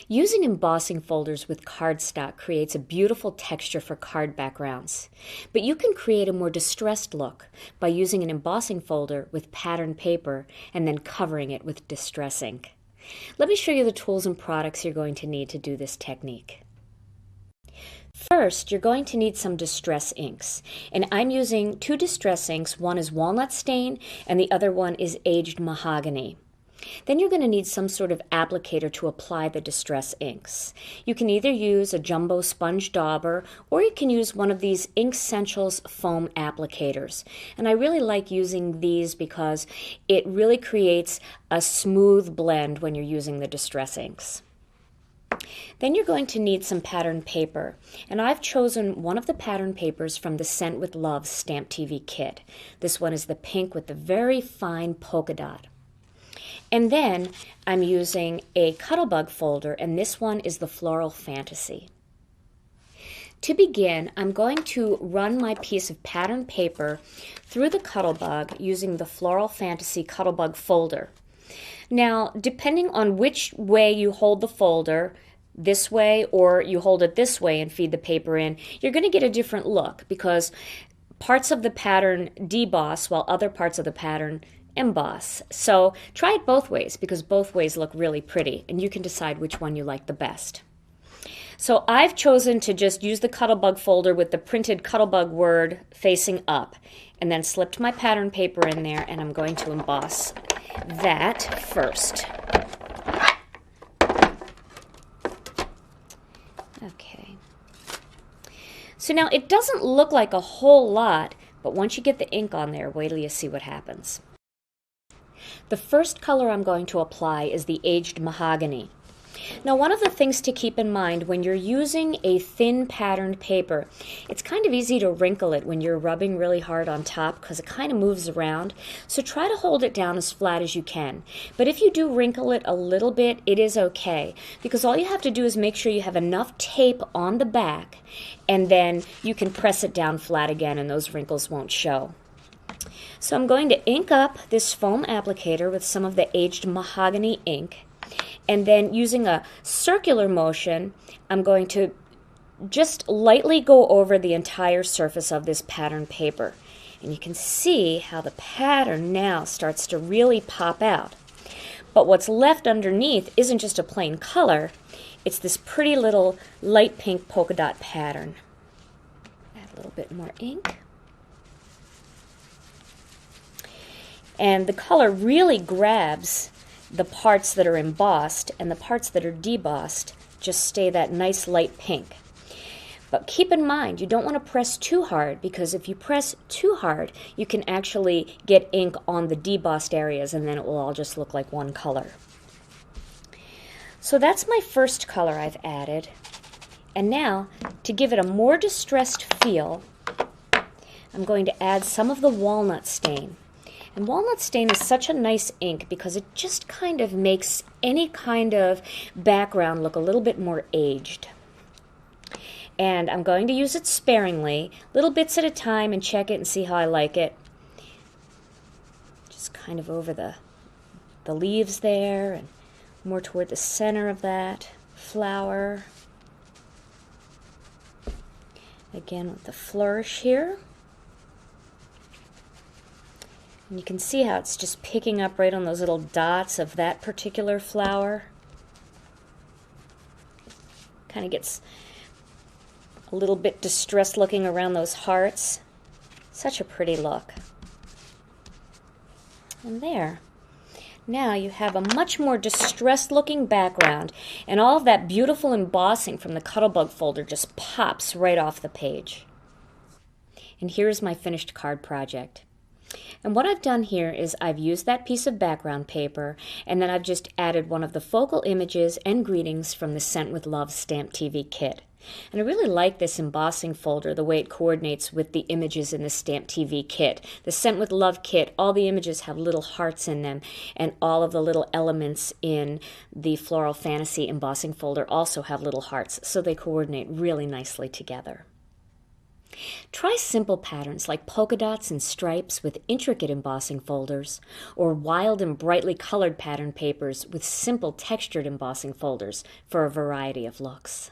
Using embossing folders with cardstock creates a beautiful texture for card backgrounds, but you can create a more distressed look by using an embossing folder with patterned paper and then covering it with distress ink. Let me show you the tools and products you're going to need to do this technique. First, you're going to need some distress inks, and I'm using two distress inks. One is walnut stain and the other one is aged mahogany. Then you're going to need some sort of applicator to apply the distress inks. You can either use a jumbo sponge dauber or you can use one of these Inkessentials foam applicators. And I really like using these because it really creates a smooth blend when you're using the distress inks. Then you're going to need some patterned paper, and I've chosen one of the patterned papers from the Scent with Love Stamp TV kit. This one is the pink with the very fine polka dot. And then I'm using a Cuttlebug folder, and this one is the Floral Fantasy. To begin, I'm going to run my piece of patterned paper through the Cuttlebug using the Floral Fantasy Cuttlebug folder. Now, depending on which way you hold the folder, this way or you hold it this way and feed the paper in, you're going to get a different look because parts of the pattern deboss while other parts of the pattern emboss. So try it both ways because both ways look really pretty and you can decide which one you like the best. So I've chosen to just use the Cuttlebug folder with the printed Cuttlebug word facing up and then slipped my pattern paper in there, and I'm going to emboss that first. Okay. So now it doesn't look like a whole lot, but once you get the ink on there, wait till you see what happens. The first color I'm going to apply is the aged mahogany. Now, one of the things to keep in mind when you're using a thin patterned paper, it's kind of easy to wrinkle it when you're rubbing really hard on top because it kind of moves around. So try to hold it down as flat as you can. But if you do wrinkle it a little bit, it is okay because all you have to do is make sure you have enough tape on the back and then you can press it down flat again and those wrinkles won't show. So I'm going to ink up this foam applicator with some of the aged mahogany ink. And then using a circular motion, I'm going to just lightly go over the entire surface of this pattern paper. And you can see how the pattern now starts to really pop out. But what's left underneath isn't just a plain color, it's this pretty little light pink polka dot pattern. Add a little bit more ink. And the color really grabs the parts that are embossed, and the parts that are debossed just stay that nice light pink. But keep in mind, you don't want to press too hard because if you press too hard, you can actually get ink on the debossed areas and then it will all just look like one color. So that's my first color I've added. And now, to give it a more distressed feel, I'm going to add some of the walnut stain. And walnut stain is such a nice ink because it just kind of makes any kind of background look a little bit more aged. And I'm going to use it sparingly, little bits at a time, and check it and see how I like it. Just kind of over the leaves there and more toward the center of that flower. Again with the flourish here. And you can see how it's just picking up right on those little dots of that particular flower. Kind of gets a little bit distressed looking around those hearts. Such a pretty look. And there. Now you have a much more distressed looking background, and all of that beautiful embossing from the Cuttlebug folder just pops right off the page. And here's my finished card project. And what I've done here is I've used that piece of background paper, and then I've just added one of the focal images and greetings from the Scent with Love Stamp TV kit. And I really like this embossing folder, the way it coordinates with the images in the Stamp TV kit. The Scent with Love kit, all the images have little hearts in them, and all of the little elements in the Floral Fantasy embossing folder also have little hearts, so they coordinate really nicely together. Try simple patterns like polka dots and stripes with intricate embossing folders, or wild and brightly colored pattern papers with simple textured embossing folders for a variety of looks.